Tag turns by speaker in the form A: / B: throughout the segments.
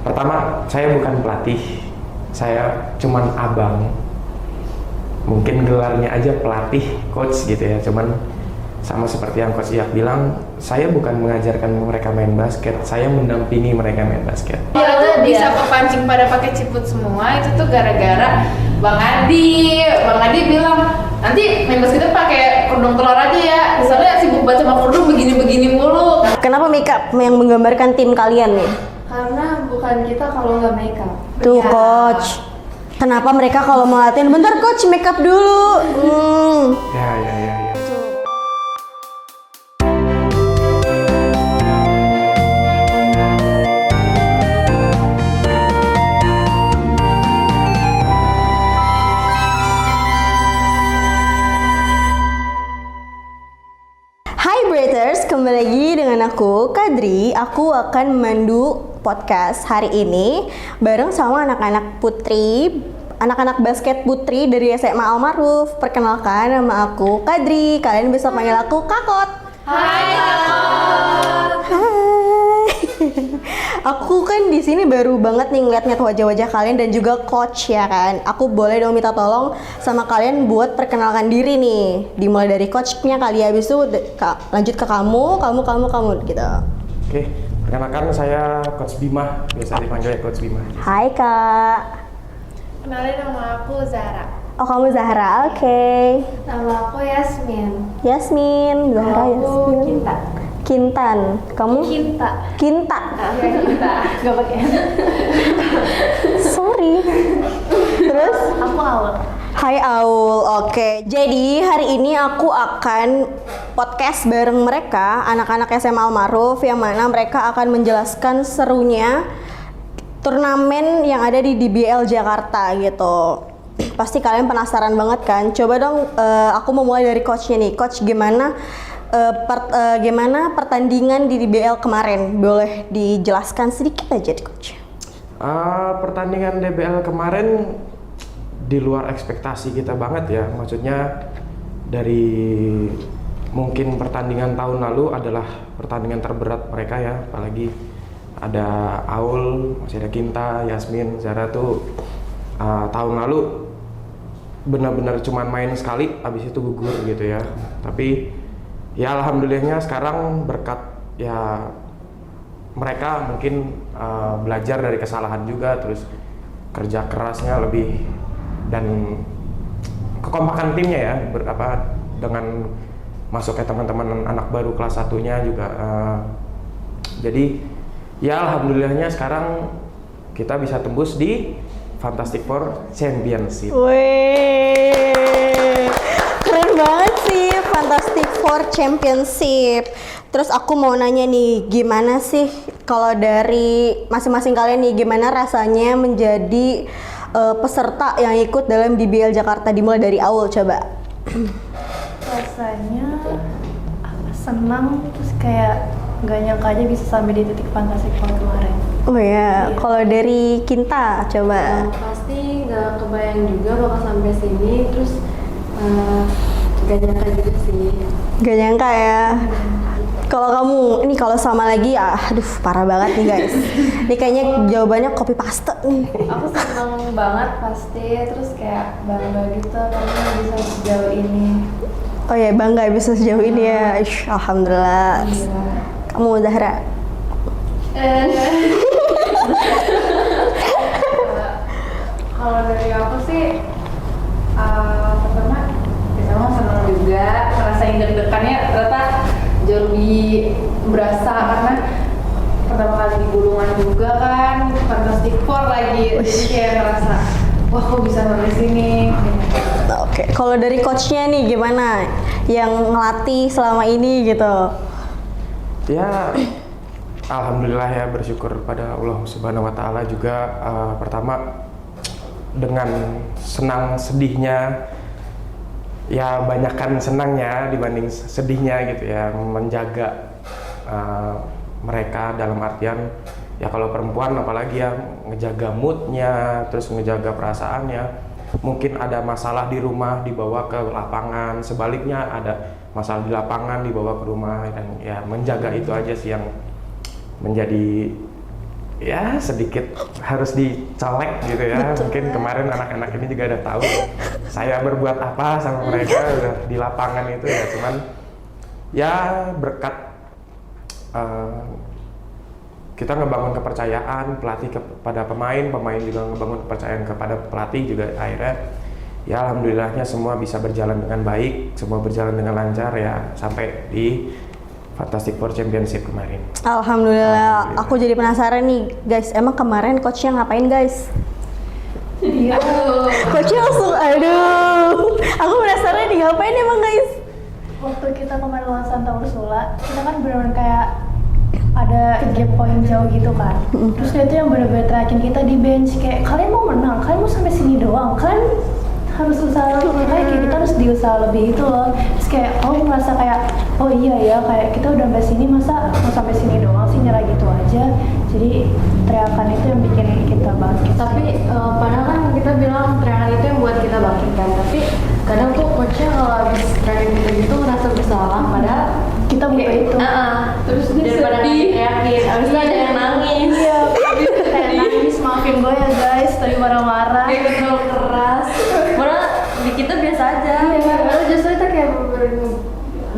A: Pertama, saya bukan pelatih, saya cuman abang. Mungkin gelarnya aja pelatih, coach gitu ya. Cuman sama seperti yang Coach Iyak bilang, saya bukan mengajarkan mereka main basket, saya mendampingi mereka main basket.
B: Dia tuh bisa kepancing pada pakai ciput semua, itu tuh gara-gara Bang Adi bilang, nanti main basketnya pakai kerudung telur aja ya. Misalnya sibuk baca sama kerudung begini-begini mulu.
C: Kenapa makeup yang menggambarkan tim kalian nih?
B: Karena bukan kita kalau nggak makeup.
C: Tuh coach. Kenapa mereka kalau mau latihan, bentar coach makeup dulu.
A: Ya.
C: Hai Breathers, kembali lagi dengan aku, Kadri. Aku akan memandu podcast hari ini bareng sama anak-anak basket putri dari SMA Al-Ma'ruf. Perkenalkan, nama aku Kadri. Kalian bisa panggil aku Kakot.
B: Hai Kakot.
C: Hai. Aku kan di sini baru banget nih ngeliat wajah-wajah kalian dan juga coach ya kan. Aku boleh dong minta tolong sama kalian buat perkenalkan diri nih. Dimulai dari coachnya kali, habis itu lanjut ke kamu gitu.
A: Oke, perkenalkan saya Coach Bima, biasa dipanggil Coach Bima.
C: Hai Kak.
B: Kenalin, nama aku Zahra.
C: Oh kamu Zahra, oke.
B: Nama aku Yasmin.
C: Yasmin, Zahra
B: Aku
C: Yasmin.
B: Kinta.
C: Kintan, kamu?
B: Kinta.
C: Kinta.
B: Kinta. Gak pakai.
C: Sorry. Terus?
B: Aku Aul.
C: Hai Aul, oke. Jadi hari ini aku akan podcast bareng mereka, anak-anak SMA Al-Ma'ruf, yang mana mereka akan menjelaskan serunya turnamen yang ada di DBL Jakarta gitu. Pasti kalian penasaran banget kan? Coba dong, aku mau mulai dari coachnya nih. Coach, gimana pertandingan di DBL kemarin? Boleh dijelaskan sedikit aja, Coach?
A: Pertandingan DBL kemarin di luar ekspektasi kita banget ya. Maksudnya dari mungkin pertandingan tahun lalu adalah pertandingan terberat mereka ya. Apalagi ada Aul, masih ada Kinta, Yasmin, Zara tuh tahun lalu benar-benar cuman main sekali, habis itu gugur gitu ya. Tapi ya alhamdulillahnya sekarang berkat ya mereka mungkin belajar dari kesalahan juga, terus kerja kerasnya lebih dan kekompakan timnya ya dengan masuknya teman-teman anak baru kelas 1-nya juga jadi ya alhamdulillahnya sekarang kita bisa tembus di Fantastic Four Championship.
C: Wih, keren banget sih Fantastic Four Championship. Terus aku mau nanya nih, gimana sih kalau dari masing-masing kalian nih, gimana rasanya menjadi peserta yang ikut dalam DBL Jakarta? Dimulai dari Aul, coba.
D: Rasanya senang, terus kayak nggak nyangka aja bisa sampai di titik Fantastic Four kemarin.
C: Oh ya, kalau dari Kinta, coba.
E: Pasti nggak kebayang juga bakal sampai sini, terus nggak nyangka juga sih.
C: Gak nyangka ya. Kalau kamu, ini kalau sama lagi, aduh parah banget nih guys. Ini kayaknya jawabannya copy paste nih.
D: Aku senang banget pasti, terus kayak bangga gitu karena bisa sejauh ini.
C: Oh ya, bangga bisa sejauh ini ya. Ish, alhamdulillah. Kamu Zahra?
B: Kalau dari aku sih, pertama senang juga, ngerasain deg-degannya ternyata jauh lebih berasa karena pertama kali di Bulungan juga kan, Fantastic Four lagi, jadi kayak ngerasa wah kok bisa sampai sini.
C: Oke, kalau dari coachnya nih gimana? Yang ngelatih selama ini gitu?
A: Ya, alhamdulillah ya, bersyukur pada Allah Subhanahu Wa Taala juga. Pertama dengan senang sedihnya, ya banyakkan senangnya dibanding sedihnya gitu ya, menjaga mereka dalam artian ya kalau perempuan apalagi ya ngejaga moodnya, terus ngejaga perasaannya. Mungkin ada masalah di rumah dibawa ke lapangan, sebaliknya ada masalah di lapangan dibawa ke rumah, dan ya menjaga itu aja sih yang menjadi ya sedikit harus dicolek gitu ya. Mungkin kemarin anak-anak ini juga udah tahu saya berbuat apa sama mereka udah di lapangan itu ya. Cuman ya berkat kita ngebangun kepercayaan pelatih kepada pemain juga ngebangun kepercayaan kepada pelatih juga, akhirnya ya alhamdulillahnya semua bisa berjalan dengan baik, semua berjalan dengan lancar ya sampai di Fantastic Four Championship kemarin.
C: Alhamdulillah. Aku jadi penasaran nih guys, emang kemarin coachnya ngapain guys?
D: Iya.
C: Coachnya langsung, aduh, aku penasaran nih ngapain emang guys?
D: Waktu kita kemarin lawan Santa Ursula, kita kan benar-benar kayak ada gap point jauh gitu kan. Terus dia tuh yang benar-benar terakhir kita di bench kayak kalian mau menang, kalian mau sampai sini doang, kalian harus usaha lebih, kayak kita harus diusaha lebih itu loh. Terus kayak aku merasa kayak oh iya ya, kayak kita udah sampai sini masa mau sampai sini doang sih, nyerah gitu aja. Jadi teriakan itu yang bikin kita bangkit.
E: Tapi padahal kan kita bilang teriakan itu yang buat kita bangkit kan, tapi kadang tuh coachnya kalau habis teriakin kita gitu ngerasa bersalah, padahal
D: kita butuh itu.
E: Terus daripada teriakin, abis itu ada yang nangis.
D: Iya, kayak nangis, maafin gue ya guys, tadi marah-marah.
E: Kayak betul keras. Padahal di kita biasa aja.
D: Iya.
E: Padahal justru itu kayak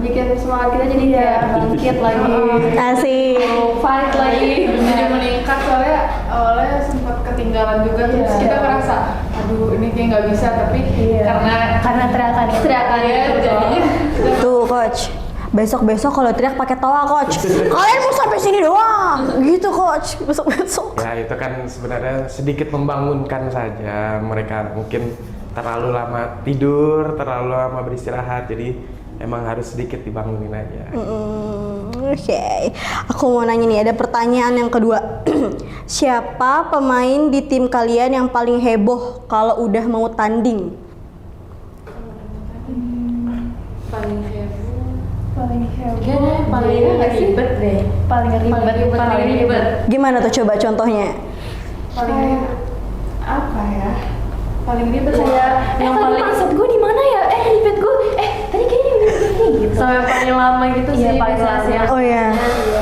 E: bikin semangat kita jadi kayak bangkit lagi.
C: Asik.
E: Fight lagi.
B: Jadi meningkat soalnya awalnya sempat ketinggalan juga, terus
D: Iya.
B: kita ngerasa aduh ini kayak nggak bisa, tapi
D: Iya.
B: karena
D: teriakan itu.
E: Teriakan
B: ya
E: itu
B: jadinya
C: Tuh coach, besok kalau teriak pakai tawa coach. Kalian mau sampai sini doang, gitu coach. Besok.
A: Ya itu kan sebenarnya sedikit membangunkan saja, mereka mungkin terlalu lama tidur, terlalu lama beristirahat, jadi emang harus sedikit dibangunin aja.
C: Oke, aku mau nanya nih, ada pertanyaan yang kedua. Siapa pemain di tim kalian yang paling heboh kalau udah mau tanding?
E: Paling heboh.
D: Paling heboh.
E: Kayaknya paling ribet deh.
D: Paling ribet.
E: Paling ribet.
C: Gimana tuh coba contohnya?
B: paling apa ya? Paling ribet
D: Kayak
E: yang
D: tadi
E: paling-
D: maksud gue di mana ya? Ribet gue. Tadi kayaknya begini gitu.
E: Sampai paling lama gitu
D: Iya,
E: sih
D: paling
E: biasanya.
D: lama.
C: Oh iya.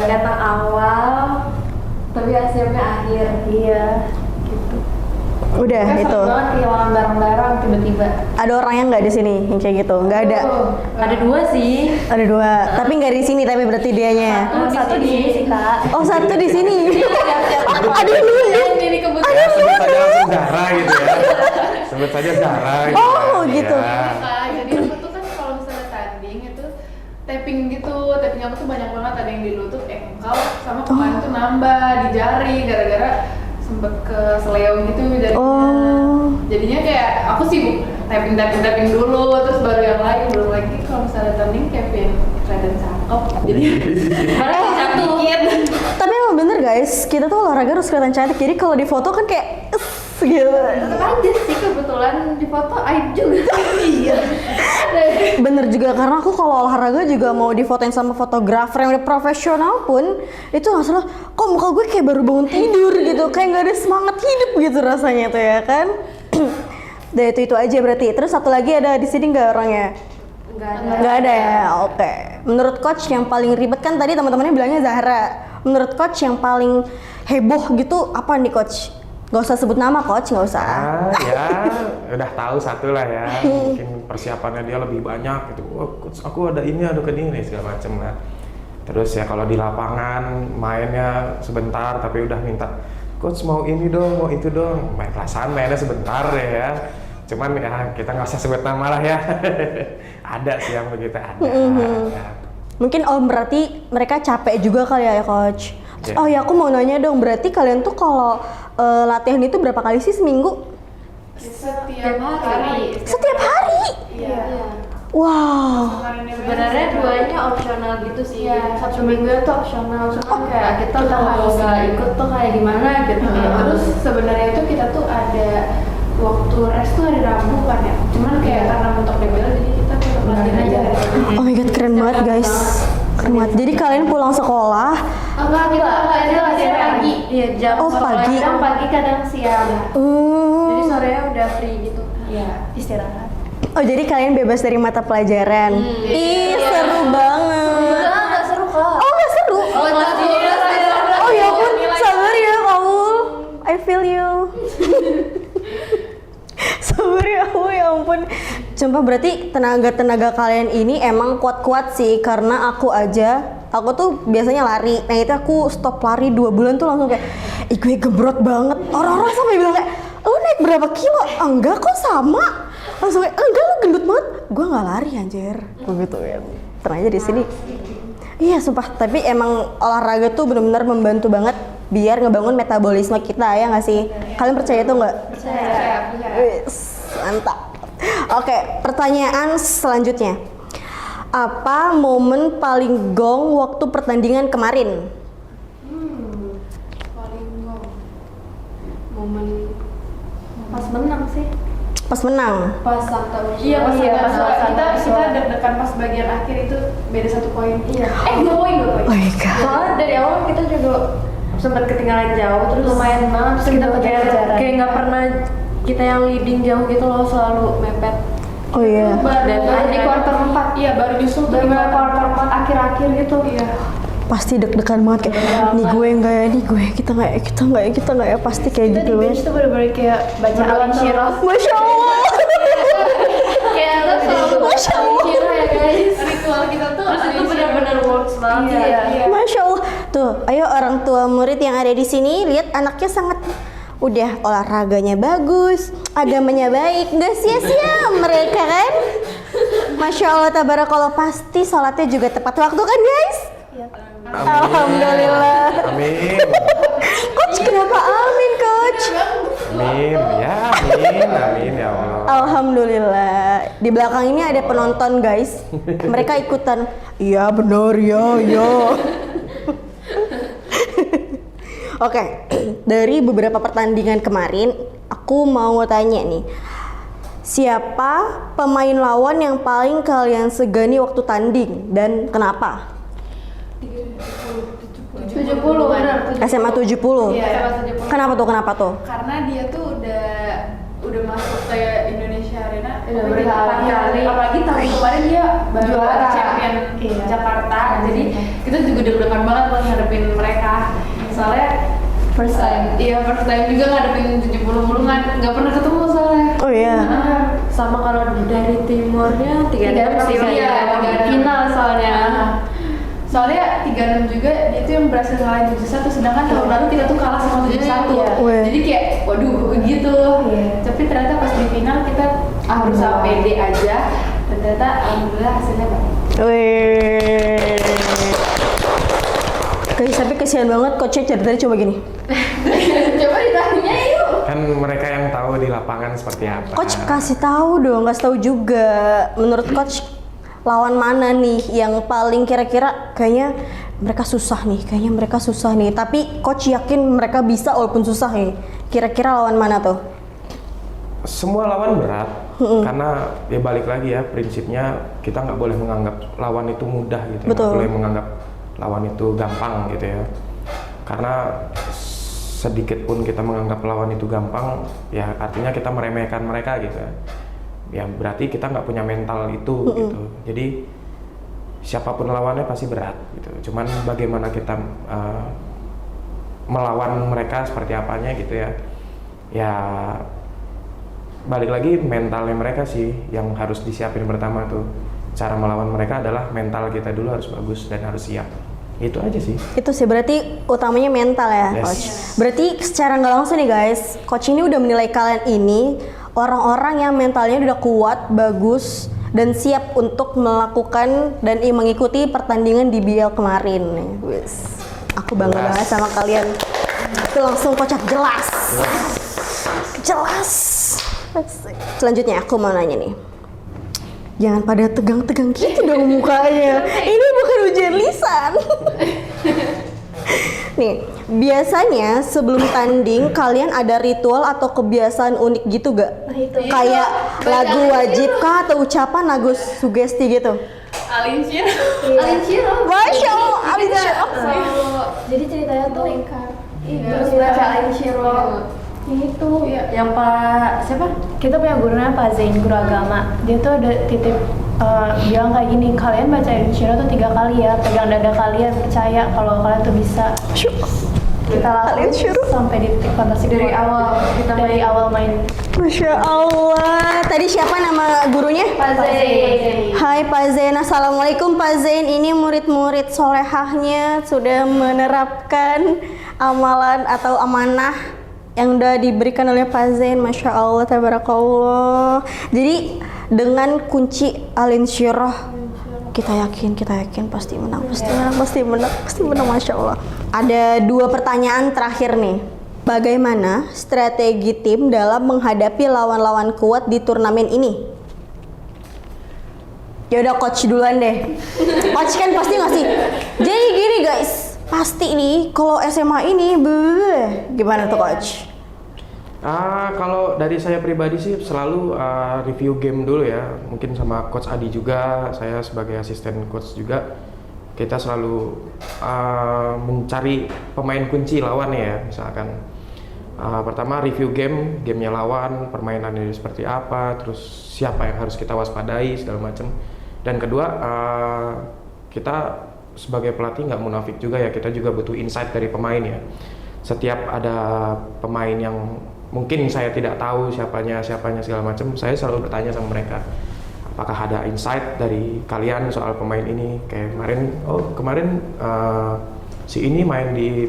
E: Datang awal, tapi hasilnya akhir.
D: Iya, gitu.
C: Udah
B: Kita
C: itu.
B: sering banget kehilangan barang-barang tiba-tiba.
C: Ada orang yang nggak di sini yang kayak gitu? Nggak ada.
E: Ada dua sih.
C: Ada dua. Tapi nggak di sini tapi berarti dianya.
D: Satu di sini sih kak.
C: Oh satu di sini. Ada ini.
B: Ini kebetulan
A: Ya sebut saja langsung Zahra gitu ya. Sebut saja Zahra gitu.
C: Oh, gitu.
A: Ya.
B: jadi aku tuh kan kalau misalnya tanding itu tapping gitu, tapping aku tuh banyak banget, ada yang di lutut, engkel, sama kemarin tuh nambah di jari gara-gara sempet ke seleo gitu jadinya.
C: Oh.
B: Jadinya kayak aku sibuk tapping dulu, terus baru yang lain, belum lagi kalau misalnya tanding Kevin kelihatan cakep, jadi
E: Padahal cantik.
C: Tapi emang bener guys, kita tuh olahraga harus kelihatan cantik. Jadi kalau di foto kan kayak gitu.
E: Tetep aja sih kebetulan di foto aib juga. Iya.
C: Bener juga, karena aku kalau olahraga juga mau difotoin sama fotografer yang udah profesional pun itu nggak salah. Kok muka gue kayak baru bangun tidur gitu, kayak nggak ada semangat hidup gitu rasanya tuh ya kan. Dan itu aja berarti. Terus satu lagi ada di sini nggak orangnya? Nggak ada ya. Oke. Menurut coach yang paling ribet, kan tadi teman-temannya bilangnya Zahra. Menurut coach yang paling heboh gitu apa nih coach? Gak usah sebut nama coach, nggak usah.
A: Ya udah tahu satu lah ya. Mungkin persiapannya dia lebih banyak gitu. Oh, coach, aku ada ini segala macem lah. Terus ya kalau di lapangan mainnya sebentar tapi udah minta coach mau ini dong, mau itu dong. Main perasaan mainnya sebentar ya. Cuman ya kita nggak usah sebut nama lah ya. Ada sih yang begitu ada. Ya.
C: Mungkin berarti mereka capek juga kali ya coach.
A: Ya.
C: Oh ya, aku mau nanya dong, berarti kalian tuh kalau latihan itu berapa kali sih seminggu?
B: setiap hari.
C: Setiap hari?
B: Iya.
C: Wow.
E: Sebenarnya duanya opsional gitu sih.
B: Iya,
E: Satu minggu itu opsional. Cuma kayak kita kalau nggak ikut tuh kayak gimana gitu.
B: Terus sebenarnya itu kita tuh ada waktu rest tuh hari Rabu kan ya. Cuman kayak karena mentok DBL jadi kita tetap latihan aja hari Rabu.
C: Oh my god, keren banget guys. Keren banget. Jadi kalian pulang sekolah.
B: Enggak, kita
E: Ini latihan pagi. Iya jam.
C: Oh, pagi.
E: Kadang pagi kadang siang. Jadi sorenya udah free gitu.
B: Iya.
D: Istirahat.
C: Oh jadi kalian bebas dari mata pelajaran. Ih, seru banget.
E: Nggak seru kok.
C: Oh nggak seru?
E: Oh,
C: Oh ya ampun, sabar ya kamu. feel you. Sabar ya, ya ampun. Sumpah berarti tenaga kalian ini emang kuat-kuat sih, karena aku tuh biasanya lari. Nah itu aku stop lari 2 bulan tuh langsung kayak, ih gue gembrot banget. Orang-orang sampai bilang kayak, lu naik berapa kilo? Enggak kok sama. Langsung kayak, enggak lu gendut banget. Gue nggak lari anjir. Begitu ya. Ternyata di sini. Iya sumpah, tapi emang olahraga tuh benar-benar membantu banget biar ngebangun metabolisme kita, ya nggak sih? Kalian percaya itu nggak?
B: Percaya.
C: Wis, mantap. Oke, pertanyaan selanjutnya. Apa momen paling gong waktu pertandingan kemarin?
B: Paling gong.
E: Momen pas menang sih.
C: Pas menang.
E: Pas Santa Ursula.
B: Iya, pas
D: Santa
B: kita
D: Ursula.
B: deg-degan pas bagian akhir itu beda 1 poin. Iya. 2 poin.
C: Oh my god.
E: Soalnya dari awal kita juga sempat ketinggalan jauh, terus lumayan banget, terus kita kayak nggak pernah kita yang leading jauh gitu loh, selalu mepet.
C: Oh iya.
B: Baru
E: di kuarter 4.
B: Iya, baru nyusul tuh di
E: kuarter 4 akhir-akhir gitu.
B: Iya.
C: Pasti deg-degan banget kayak, nih gue enggak ya, nih gue kita enggak ya, pasti kayak
D: Kita
C: gitu
D: di
C: loh.
D: bench tuh bener-bener kayak baca Alin Shiro.
C: Masya Allah.
B: Kayak kita selalu
C: Masya Allah.
B: ya guys. Ritual kita tuh
E: Terus itu benar-benar works banget.
B: Iya.
C: Masya Allah. Tuh, ayo orang tua murid yang ada di sini, lihat anaknya sangat udah olahraganya bagus, agamanya baik, nggak sia-sia mereka kan? Masya Allah, tabarakallah, pasti sholatnya juga tepat waktu kan guys? Alhamdulillah.
A: Amin.
C: Coach, kenapa amin coach?
A: Amin. Ya, amin ya Allah.
C: Alhamdulillah. Di belakang ini ada penonton guys. Mereka ikutan. Iya benar ya. Oke, dari beberapa pertandingan kemarin, aku mau tanya nih. Siapa pemain lawan yang paling kalian segani waktu tanding dan kenapa?
B: 70 benar.
C: SMA 70.
B: Iya,
C: Kenapa tuh?
B: karena dia tuh udah masuk ke Indonesia Arena
E: Udah berkali-kali.
B: apalagi tahun kemarin dia baru
E: Juara.
B: champion Jakarta, jadi kita juga deg-degan banget buat ngadepin mereka, soalnya
D: First time.
B: Iya, first time juga ngadepin 70 bulungan, nggak pernah ketemu soalnya.
C: Oh iya.
E: Sama kalau dari timurnya 36 sih.
B: Iya, 36.
E: Final soalnya.
B: Soalnya 36 juga dia tuh yang berhasil ngalahin 71, sedangkan tahun lalu kita tuh kalah sama 71.
C: Weh.
B: Jadi kayak waduh gitu. Tapi ternyata pas di final kita berusaha pede aja dan ternyata alhamdulillah hasilnya baik.
C: Wih. Guys, tapi kesian banget coachnya dari tadi coba gini.
B: Coba ditanya yuk.
A: Kan mereka yang tahu di lapangan seperti apa.
C: Coach kasih tahu dong, kasih tahu juga. Menurut coach lawan mana nih yang paling kira-kira kayaknya mereka susah nih. Tapi coach yakin mereka bisa walaupun susah nih. Kira-kira lawan mana tuh?
A: Semua lawan berat, karena ya balik lagi ya prinsipnya kita nggak boleh menganggap lawan itu mudah gitu,
C: Betul.
A: nggak boleh menganggap lawan itu gampang gitu ya. Karena sedikit pun kita menganggap lawan itu gampang, ya artinya kita meremehkan mereka gitu ya. Ya berarti kita nggak punya mental itu gitu. Jadi siapapun lawannya pasti berat gitu. Cuman bagaimana kita melawan mereka seperti apanya gitu ya. Ya balik lagi mentalnya mereka sih yang harus disiapin pertama tuh. Cara melawan mereka adalah mental kita dulu harus bagus dan harus siap. Itu aja sih.
C: Itu sih berarti utamanya mental ya,
A: Yes.
C: coach. Berarti secara nggak langsung nih guys, coach ini udah menilai kalian ini orang-orang yang mentalnya udah kuat, bagus, dan siap untuk melakukan dan mengikuti pertandingan di BL kemarin. Wis, aku bangga
A: Jelas.
C: banget sama kalian. Itu langsung kocak jelas. Selanjutnya aku mau nanya nih. Jangan pada tegang-tegang gitu dong mukanya. Ini bukan ujian lisan. Nih, biasanya sebelum tanding kalian ada ritual atau kebiasaan unik gitu gak?
D: Nah itu.
C: Kayak lagu wajib kah atau ucapan lagu sugesti gitu?
B: Alin Shiro.
C: Masya Allah, Alin Shiro.
D: Jadi ceritanya tuh
B: Terus baca Alin Shiro.
D: itu
E: Yang Pak siapa?
D: kita punya gurunya Pak Zain, guru agama. Dia tuh ada titip bilang kayak gini, kalian baca Alin Shiro tuh 3 kali ya, pegang dada kalian, percaya kalau kalian tuh bisa. Kita
C: Alin
D: lakuin
C: Shiro.
D: sampai di titik fantasi
E: Dari awal kita
D: dari awal main.
C: Masya Allah. Tadi siapa nama gurunya?
E: Pak Zain.
C: Hai Pak Zain, Assalamualaikum Pak Zain. Ini murid-murid solehahnya sudah menerapkan amalan atau amanah yang udah diberikan oleh Pak Zain. Masya Allah, tabarakallah. Jadi dengan kunci al-insyirah kita yakin pasti menang, pasti menang, Masya Allah. Ada 2 pertanyaan terakhir nih. Bagaimana strategi tim dalam menghadapi lawan-lawan kuat di turnamen ini? Ya udah coach duluan deh. Coach kan pasti ngasih. Jadi gini guys, pasti nih kalau SMA ini gimana tuh coach?
A: Kalau dari saya pribadi sih selalu review game dulu ya. Mungkin sama Coach Adi juga, saya sebagai asisten coach juga. Kita selalu mencari pemain kunci lawan ya. Misalkan pertama review gamenya lawan, permainannya seperti apa, terus siapa yang harus kita waspadai segala macam. Dan kedua kita sebagai pelatih nggak munafik juga ya, kita juga butuh insight dari pemain ya. Setiap ada pemain yang mungkin saya tidak tahu siapanya segala macam, saya selalu bertanya sama mereka, apakah ada insight dari kalian soal pemain ini? Kayak kemarin si ini main di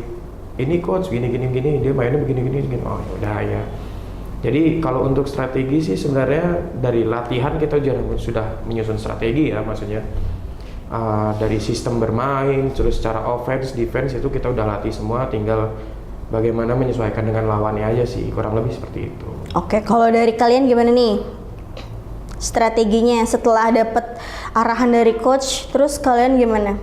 A: ini coach gini dia mainnya begini. Oh udah ya. Jadi kalau untuk strategi sih sebenarnya dari latihan kita sudah menyusun strategi ya, maksudnya dari sistem bermain, terus secara offense, defense itu kita udah latih semua, tinggal bagaimana menyesuaikan dengan lawannya aja sih, kurang lebih seperti itu.
C: Oke, kalau dari kalian gimana nih? Strateginya setelah dapat arahan dari coach, terus kalian gimana?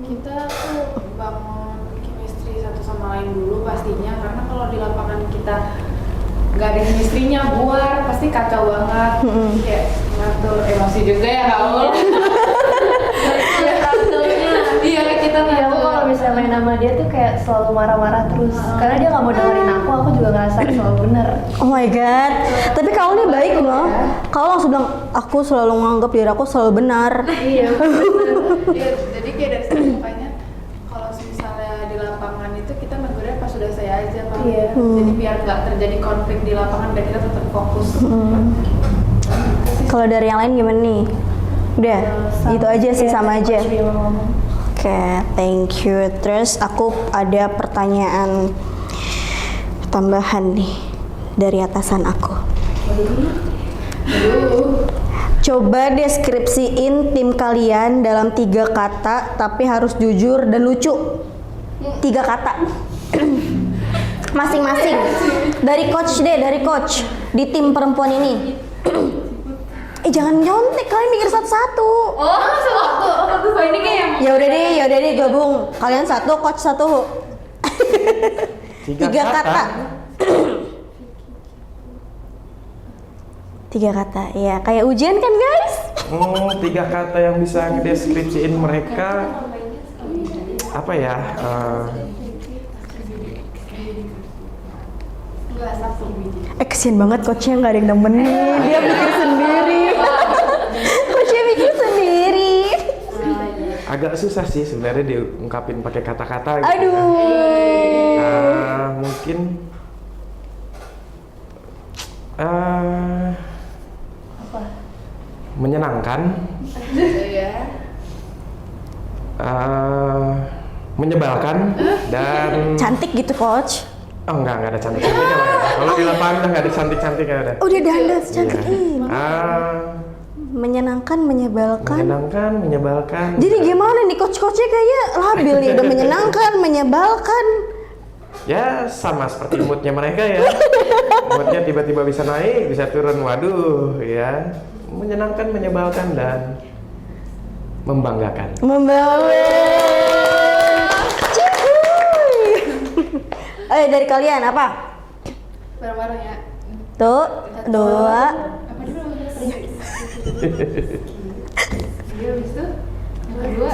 B: Kita tuh bangun chemistry satu sama lain dulu pastinya, karena kalau di lapangan kita nggak ada chemistry-nya buar, pasti kacau banget. Kayak ngatur emosi juga ya kamu. Iya, kita
D: Iya, aku kalau misalnya main sama dia tuh kayak selalu marah-marah terus. Karena dia nggak mau dengerin aku juga ngerasa selalu bener.
C: Oh my god. Tapi kalau ini baik loh. Kalau langsung bilang aku selalu menganggap diri aku selalu benar.
B: Iya, jadi kayak dari situ makanya kalau misalnya di lapangan itu kita negurnya pas sudah saya aja kan.
D: Iya.
B: Jadi biar nggak terjadi konflik di lapangan dan kita tetap fokus.
C: Kalau dari yang lain gimana nih? Udah, gitu aja sih, sama aja.
D: Coach Bima ngomong.
C: Oke, thank you. Terus aku ada pertanyaan tambahan nih dari atasan aku. Coba deskripsiin tim kalian dalam 3 kata, tapi harus jujur dan lucu. 3 kata. Masing-masing. Dari coach deh, dari coach di tim perempuan ini. Jangan nyontek, kalian mikir satu-satu.
B: Oh, satu ini kayak
C: Ya udah deh gabung. Kalian satu, coach satu. 3 kata. 3 kata, ya kayak ujian kan guys?
A: 3 kata yang bisa ngedeskripsiin mereka apa ya?
C: Kesian banget coachnya nggak ada yang nemenin, dia mikir sendiri. Coachnya mikir sendiri.
A: Agak susah sih sebenarnya diungkapin pakai kata-kata gitu.
C: Aduh.
A: Mungkin menyenangkan, menyebalkan, dan
C: Cantik gitu coach.
A: oh enggak ada cantik-cantiknya lah ya. Kalau di lapangan udah nggak ada cantik-cantiknya udah.
C: Udah dandan cantik.
A: Iya.
C: Menyenangkan, menyebalkan.
A: Menyenangkan, menyebalkan.
C: Jadi gimana nih coach-coachnya kayaknya labil nih, udah menyenangkan, menyebalkan.
A: Ya sama seperti moodnya mereka ya. Moodnya tiba-tiba bisa naik, bisa turun. Waduh, ya. Menyenangkan, menyebalkan, dan membanggakan.
C: Dari kalian apa?
B: bareng-bareng ya.
C: Tuh, 2.
B: Apa dulu? Dia habis itu yang kedua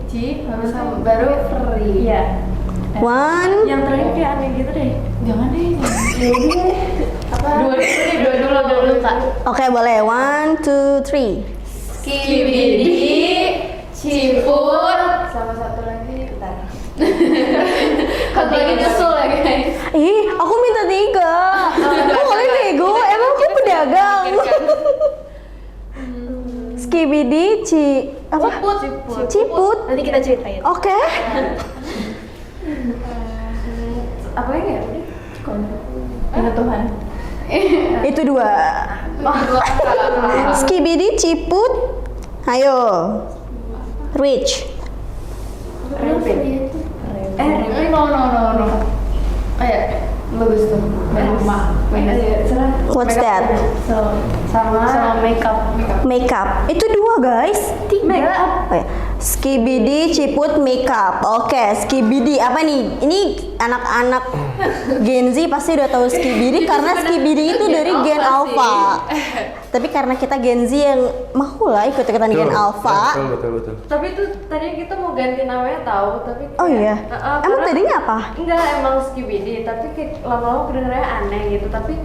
B: Ci, baru Free.
D: Iya.
C: 1.
D: Yang terakhir kayak aneh gitu deh.
B: Jangan deh.
D: Apa?
B: Dua dulu Kak.
C: Oke, boleh. 1, 2, 3.
B: Skibidi, Ciput, sama satu lagi bentar. Satu lagi nyusul ya guys.
C: Ih, aku minta 3. Kok kalian nego? Emang aku pedagang. Skibidi apa? Ciput.
D: Nanti kita ceritain.
C: Oke.
E: Apa lagi ya?
D: Ingat Tuhan.
C: Itu 2. Skibidi, Ciput. Ayo. Rich.
B: No. Oh ya, bagus tuh.
C: What's that?
D: Sama makeup.
C: Makeup. Itu 2 guys.
D: 3.
C: Oh ya. Skibidi, Ciput, makeup. Oke, Skibidi apa nih? Ini anak-anak Gen Z pasti udah tahu Skibidi karena Skibidi itu dari Gen Alpha. Tapi karena kita Gen Z yang mau lah ikut-ikutan Gen Alpha.
A: Betul.
E: Tapi itu tadinya kita mau ganti namanya tahu, tapi
C: Oh iya. Emang
E: karena-
C: tadinya apa?
E: Enggak, emang Skibidi, tapi kayak lama-lama kedengarannya aneh gitu, tapi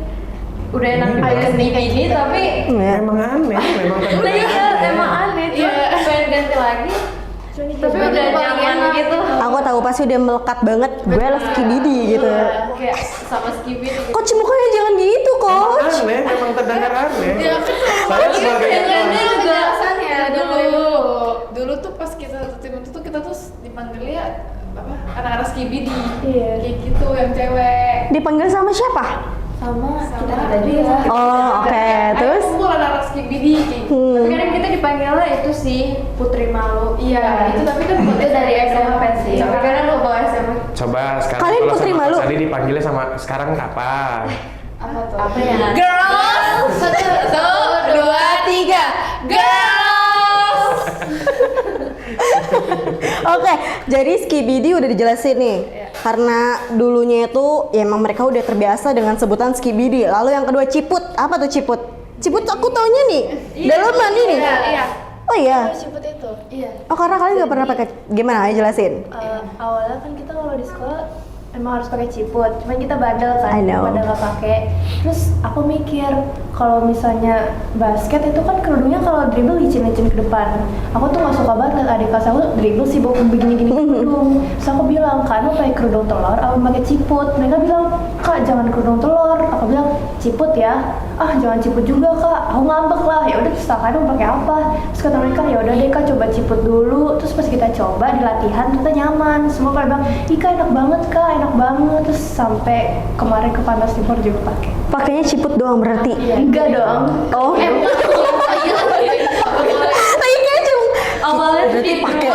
E: udah enak
A: Iya.
E: dipakai Skibidi, tapi
C: Ya.
A: Memang aneh, memang
E: udah iya, emang aneh, cuma pengen ganti lagi, tapi udah nyaman gitu.
C: Aku tahu pasti udah melekat banget. Gue lah Skibidi gitu.
E: Kayak sama Skibidi gitu.
C: Coach mukanya jangan gitu, coach.
A: aneh, memang terdengar aneh.
B: Ya kan
A: Saya sebagai
B: penjelasannya dulu tuh pas kita satu tim itu tuh kita tuh dipanggilnya apa anak-anak skibidi.
D: Iya.
B: Kayak gitu yang cewek.
C: Dipanggil sama siapa?
D: Sama kita
B: dia.
D: juga.
C: Oh, oke. Terus
B: Ayo kumpul anak-anak skibidi kayak gitu.
E: Tapi kadang kita dipanggilnya itu sih Putri Malu.
B: Iya, itu tapi kan
E: Itu dari SMP sih. Tapi kadang lo bawa SMP.
A: Coba sekarang
C: Kalian
A: kalau
C: Putri
A: sama
C: Malu?
A: Tadi dipanggilnya sama sekarang apa?
B: apa tuh?
E: Apa ya?
B: Girls, 1, 2, 3, girls.
C: Oke, jadi Skibidi udah dijelasin nih. Karena dulunya itu ya emang mereka udah terbiasa dengan sebutan Skibidi. Lalu yang kedua Ciput. Apa tuh Ciput? Ciput aku taunya nih. Dalaman ini.
B: Iya.
C: Oh iya.
D: Ciput itu.
B: Iya.
C: Oh karena kalian nggak pernah pakai. Gimana? Ayo jelasin.
D: Awalnya kan kita kalau di sekolah emang harus pakai ciput, cuman kita bandel
C: I
D: kan,
C: know.
D: pada nggak pakai. Terus aku mikir kalau misalnya basket itu kan kerudungnya kalau dribble licin-licin ke depan. Aku tuh nggak suka banget liat adik kelas aku dribble sibuk begini-gini kerudung. Terus aku bilang, Kak, pakai kerudung telur, aku pakai ciput. Mereka bilang, Kak, jangan kerudung telur. Aku bilang, ciput ya. Ah, jangan ciput juga, Kak. Aku ngambek lah. Ya udah, terus Kak, mau pakai apa? Terus kata mereka, ya udah deh Kak, coba ciput dulu. Terus pas kita coba di latihan, ternyata nyaman. Semua pada bilang, ih Kak, enak banget Kak, enak banget. Terus sampai kemarin ke Pantas Timur juga pakai.
C: Pakainya Ciput doang berarti.
D: Enggak dong.
C: Oh. Tadi kayak cuma
E: Awalnya
C: Berarti
E: di
C: pakai.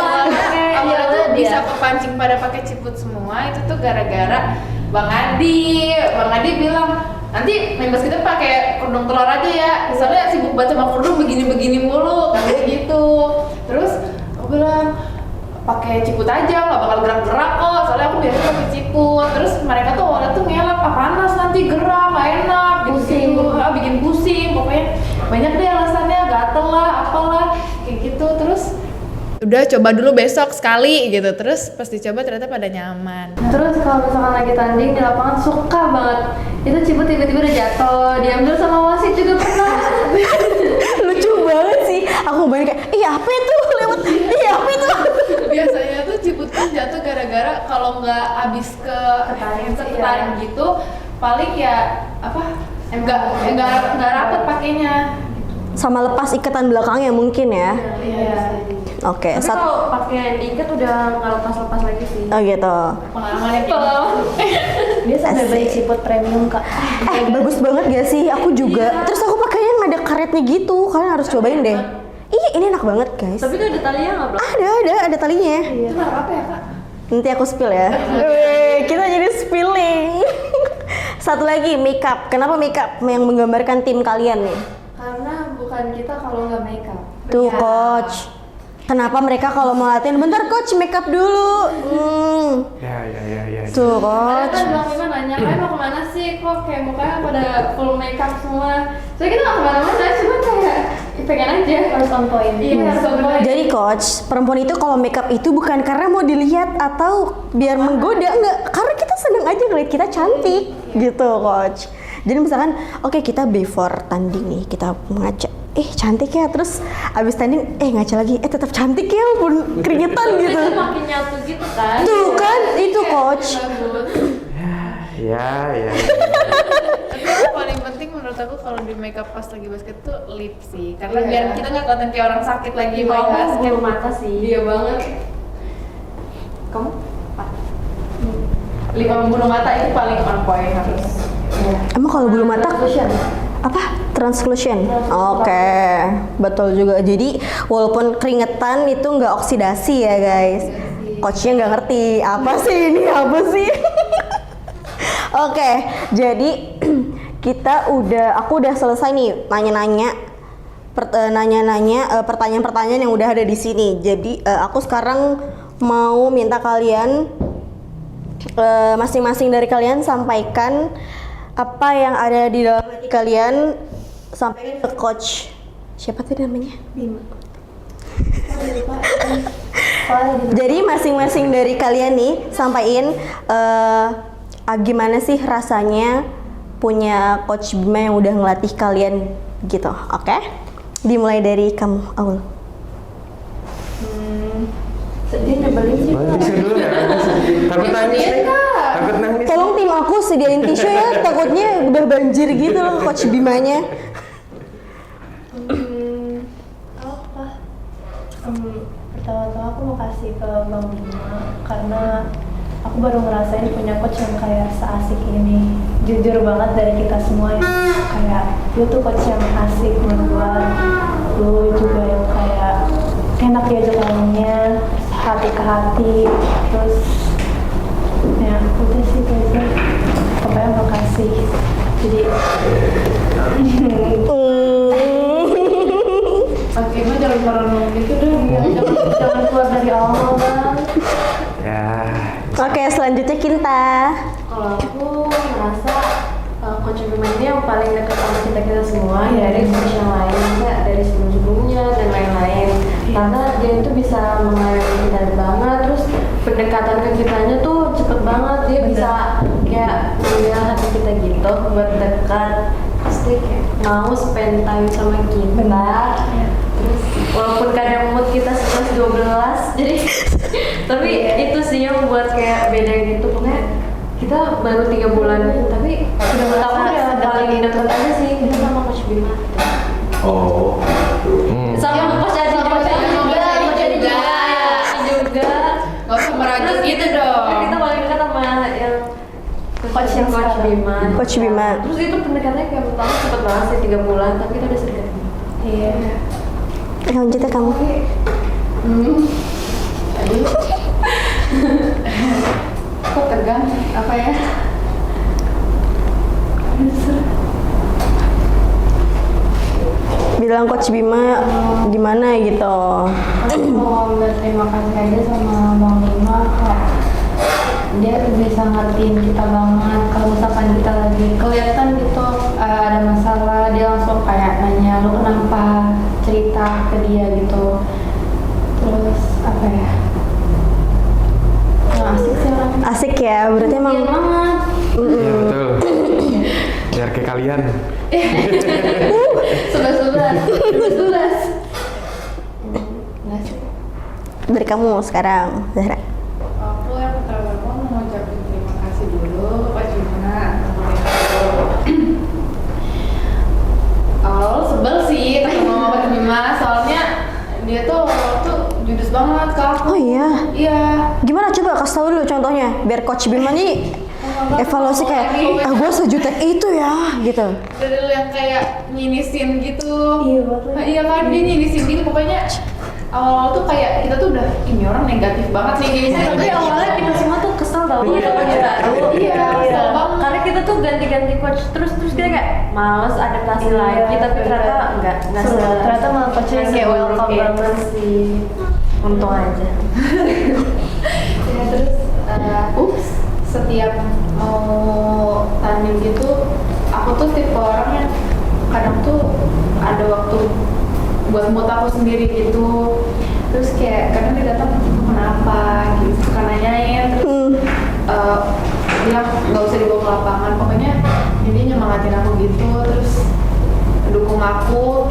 B: Awalnya tuh bisa kepancing pada pakai ciput semua itu tuh gara-gara Bang Adi bilang nanti members kita pakai kerudung telur aja ya, soalnya sibuk baca sama kerudung begini-begini mulu, kayak gitu. Terus aku bilang pakai ciput aja, nggak bakal gerak-gerak kok, soalnya aku biasa pakai ciput. Terus mereka tuh awalnya tuh ngelak, panas nanti gerak, nggak enak, gitu, bikin pusing, pokoknya banyak deh alasannya, gatel lah, apalah, kayak gitu. Terus udah coba dulu besok sekali gitu, terus pas dicoba ternyata pada nyaman.
E: Terus kalau misalkan lagi tanding di lapangan suka banget itu ciput tiba-tiba udah jatuh, diambil sama wasit juga pernah.
C: lucu banget sih. Aku bayangin kayak, iya apa itu lewat? Iya apa itu?
B: Biasanya tuh ciput kan jatuh gara-gara kalau nggak habis ketarik gitu, paling ya apa? Nggak rapet pakainya.
C: Sama lepas ikatan belakangnya mungkin ya.
B: Iya.
C: Oke,
E: Tapi kalau pakai yang diikat udah nggak lepas-lepas lagi sih.
C: oh gitu.
B: Pengalamannya kayak gitu.
D: Dia sampai
C: Asik.
D: beli ciput premium Kak.
C: Bagus banget gak sih? Aku juga. Terus aku pakainya yang ada karetnya gitu. Kalian harus cobain deh. Ih, ini enak banget guys.
E: Tapi itu ada talinya nggak, Bro?
C: Ada talinya.
B: Itu apa ya kak?
C: Nanti aku spill ya. Wih, kita jadi spilling. Satu lagi makeup. Kenapa makeup yang menggambarkan tim kalian nih?
E: Karena bukan kita kalau nggak makeup.
C: Tuh coach. Kenapa mereka kalau mau latihan bentar coach makeup dulu?
A: Ya.
C: Tuh
E: Ada
C: coach.
E: kan Bang Iman nanya, kalian mau kemana sih? Kok kayak mukanya pada full makeup semua? Soalnya kita nggak kemana-mana, cuma kayak pengen aja.
D: Harus on point.
E: Iya, harus on point.
C: Jadi coach, perempuan itu kalau makeup itu bukan karena mau dilihat atau biar menggoda, enggak. Karena kita seneng aja ngeliat kita cantik gitu coach. Jadi misalkan, oke kita before tanding nih, kita mengajak, cantik ya, terus abis tanding ngaca lagi tetap cantik ya walaupun keringetan gitu.
E: Itu makin nyatu gitu kan.
C: Tuh kan itu coach.
A: Ya.
B: Tapi yang paling penting menurut aku kalau di makeup pas lagi basket tuh lip sih, karena biar kita nggak kelihatan kayak orang sakit lagi main basket.
E: Bulu mata sih.
B: Iya banget. Kamu? Lip sama bulu mata itu paling on point harus.
C: Emang kalau bulu mata apa? Transclusion. Oke, betul juga. Jadi walaupun keringetan itu nggak oksidasi ya guys. Coachnya nggak ngerti apa sih ini apa sih. Oke, jadi aku udah selesai nih nanya-nanya pertanyaan-pertanyaan yang udah ada di sini. Jadi aku sekarang mau minta kalian masing-masing dari kalian sampaikan apa yang ada di dalam hati kalian, sampaikan ke coach. Siapa tuh namanya?
D: Bima.
C: Jadi masing-masing dari kalian nih sampaikan gimana sih rasanya punya coach Bima yang udah ngelatih kalian gitu, oke? Dimulai dari kamu, Aul.
E: Sedih nyebelin sih.
A: Tisu dulu ya. Takut nangis nih. Takut nangis.
C: Tolong tim aku sediain tisu ya, takutnya udah banjir gitu loh coach Bimanya.
D: Apa? Pertama-tama aku mau kasih ke Bang Bima karena aku baru ngerasain punya coach yang kayak seasik ini. Jujur banget dari kita semua yang kayak lu tuh coach yang asik menurut gua. Lu juga yang kayak enak diajak ngomongnya, hati ke hati. Terus ya udah sih kayaknya. Pokoknya makasih. Jadi
B: Oke, gue jangan paranoid gitu deh.
D: jangan keluar dari awal Bang.
A: Ya.
C: Oke, selanjutnya Kinta.
E: Kalau aku merasa coach Bima ini yang paling dekat sama kita semua dari coach yang lain, misalnya dari sebelum-sebelumnya dan lain-lain. Karena dia itu bisa mengayomi kita banget, terus pendekatan ke kitanya tuh cepet banget, dia bisa kayak mengambil hati kita gitu buat dekat, terus dia kayak mau spend time sama kita. Terus walaupun kadang mood kita 11-12, jadi tapi itu sih yang buat kayak beda gitu. Pokoknya kita baru 3 bulan tapi udah merasa ya paling dekat aja sih kita sama coach Bima.
A: Oh.
E: Sama coach Adi juga.
B: Gak usah merajuk gitu dong.
E: Kita paling dekat sama yang coach Bima.
C: Coach Bima.
E: Terus itu pendekatannya kayak pertama cepet banget sih 3 bulan tapi kita udah sedekat ini.
D: Iya.
C: Lanjutnya kamu.
B: Kok tegang? Apa ya?
C: Bilang coach Bima gimana gitu.
F: Aku mau berterima kasih aja sama Bang Bima, kok dia bisa ngertiin kita banget. Kalau misalkan kita lagi kelihatan gitu ada masalah, dia langsung kayak nanya lu kenapa, cerita ke dia gitu. Terus apa ya, asik sih orangnya.
C: Asik ya, berarti emang
F: Iya banget.
A: Iya betul. Biar kayak kalian.
F: 11.
C: dari kamu sekarang, Zahra.
B: Aku yang pertama mau ngucapin terima kasih dulu Pak Cimana. Awal sebel sih ketemu sama Pak Bima, soalnya dia tuh judes banget ke aku.
C: Oh iya.
B: Iya.
C: Gimana coba kasih tahu dulu contohnya biar coach Bima nih evaluasi kayak gue sejutek itu ya gitu.
B: Dari lu yang kayak nyinisin gitu.
D: Iya, betul.
B: Nah, iya kan dia nyinisin gitu, pokoknya awal-awal tuh kayak kita tuh udah ini orang negatif banget nih kayaknya.
E: Tapi awalnya kita semua tuh kesel tau
B: Iya,
E: kita coach baru.
B: Iya, kesel banget.
E: Karena kita tuh ganti-ganti coach terus kita kayak males adaptasi
D: Iya,
E: lagi, tapi
D: bener.
E: ternyata enggak
D: Ternyata malah coachnya kayak welcome banget
E: sih. Untung aja.
B: Ya, terus setiap mau tanding gitu aku tuh tipe orang yang kadang tuh ada waktu buat mood aku sendiri gitu. Terus kayak kadang dia datang kenapa gitu, suka nanyain terus bilang nggak usah dibawa ke lapangan, pokoknya dia nyemangatin aku gitu, terus dukung aku.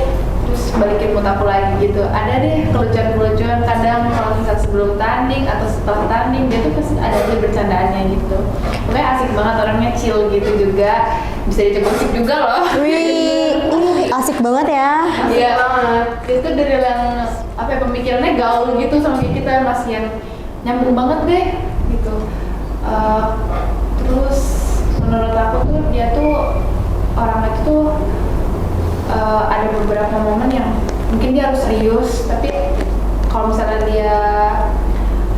B: terus balikin mood aku lagi gitu. Ada deh kelucuan-kelucuan kadang kalau misalnya sebelum tanding atau setelah tanding dia tuh pasti ada aja bercandaannya gitu. Pokoknya asik banget, orangnya chill gitu juga, bisa diajak gosip juga loh.
C: Wih, asik banget ya.
B: Iya banget. Itu dari yang apa ya, pemikirannya gaul gitu sama kayak kita, masih yang nyambung banget deh gitu. Terus menurut aku tuh dia tuh orang itu tuh ada beberapa momen yang mungkin dia harus serius, tapi kalau misalnya dia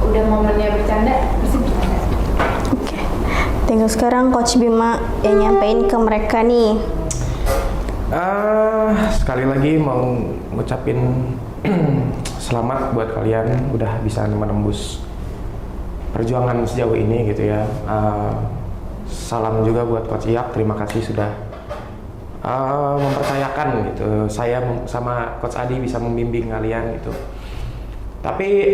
B: udah momennya bercanda, pasti bercanda.
C: Oke. Tinggal sekarang Coach Bima yang nyampein ke mereka nih.
A: Sekali lagi mau ngucapin selamat buat kalian udah bisa menembus perjuangan sejauh ini gitu ya. Salam juga buat Coach Iyak, terima kasih sudah mempercayakan gitu saya sama Coach Adi bisa membimbing kalian gitu. Tapi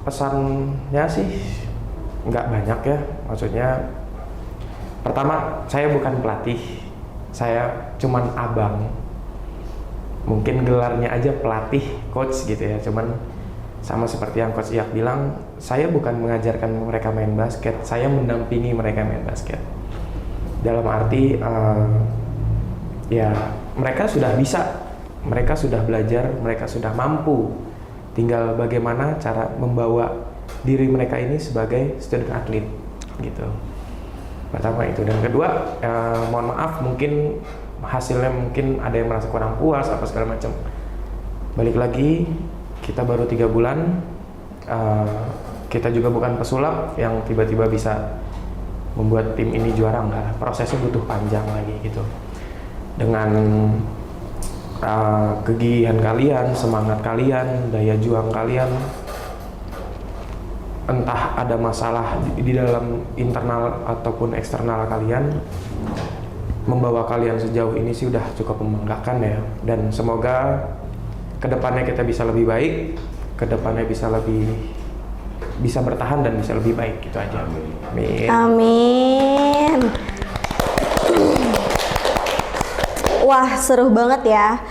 A: pesannya sih nggak banyak ya, maksudnya pertama saya bukan pelatih, saya cuman abang, mungkin gelarnya aja pelatih coach gitu ya, cuman sama seperti yang Coach Iyak bilang, saya bukan mengajarkan mereka main basket, saya mendampingi mereka main basket. Dalam arti ya mereka sudah bisa, mereka sudah belajar, mereka sudah mampu, tinggal bagaimana cara membawa diri mereka ini sebagai student athlete gitu. Pertama itu, dan kedua mohon maaf mungkin hasilnya mungkin ada yang merasa kurang puas apa segala macam. Balik lagi, kita baru 3 bulan, kita juga bukan pesulap yang tiba-tiba bisa membuat tim ini juara, enggak. Prosesnya butuh panjang lagi gitu. Dengan kegigihan kalian, semangat kalian, daya juang kalian, entah ada masalah di dalam internal ataupun eksternal kalian, membawa kalian sejauh ini sih udah cukup membanggakan ya. Dan semoga kedepannya kita bisa lebih baik, kedepannya bisa bertahan dan bisa lebih baik, gitu aja. Amin.
C: Amin. Wah, seru banget ya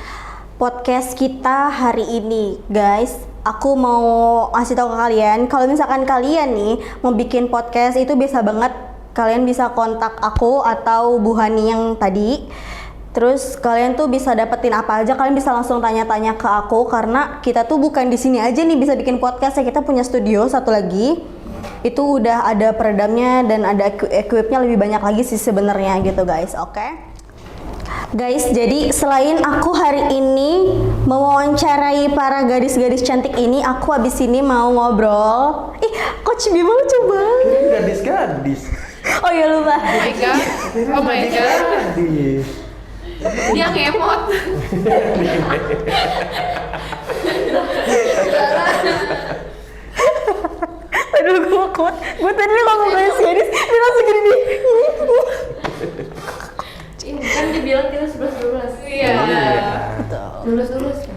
C: podcast kita hari ini, guys. Aku mau ngasih tahu ke kalian, kalau misalkan kalian nih mau bikin podcast itu bisa banget, kalian bisa kontak aku atau Bu Hani yang tadi. Terus kalian tuh bisa dapetin apa aja, kalian bisa langsung tanya-tanya ke aku, karena kita tuh bukan di sini aja nih bisa bikin podcast ya, kita punya studio satu lagi. Itu udah ada peredamnya dan ada equipnya lebih banyak lagi sih sebenarnya gitu guys, oke? Guys, jadi selain aku hari ini mewawancarai para gadis-gadis cantik ini, aku habis ini mau ngobrol. Ih, Coach Bima lucu banget.
A: Gadis-gadis.
C: Oh ya lupa.
B: Oh my god. Oh my god.
A: Gadis.
B: Dia ngemot.
C: Aduh, gue tadi ngomong gadis-gadis, dia langsung gini nih.
E: Kan dibilang kita 11-12.
B: Iya.
E: Lulus-lulus.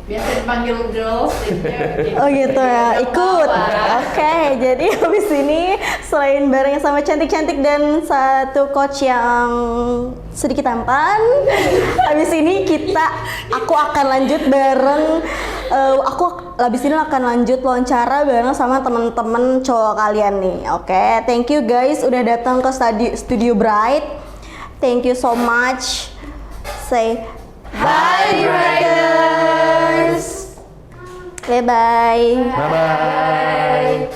B: Biasa dipanggil girls.
C: Oh gitu ya, ikut. Oke, jadi habis ini selain bareng sama cantik-cantik dan satu coach yang sedikit tampan, habis ini aku akan lanjut bareng. Habis ini akan lanjut wawancara bareng sama temen-temen cowok kalian nih. Oke, thank you guys udah datang ke Studio Bright. Thank you so much. Say bye, brothers. Bye bye.
A: Bye bye.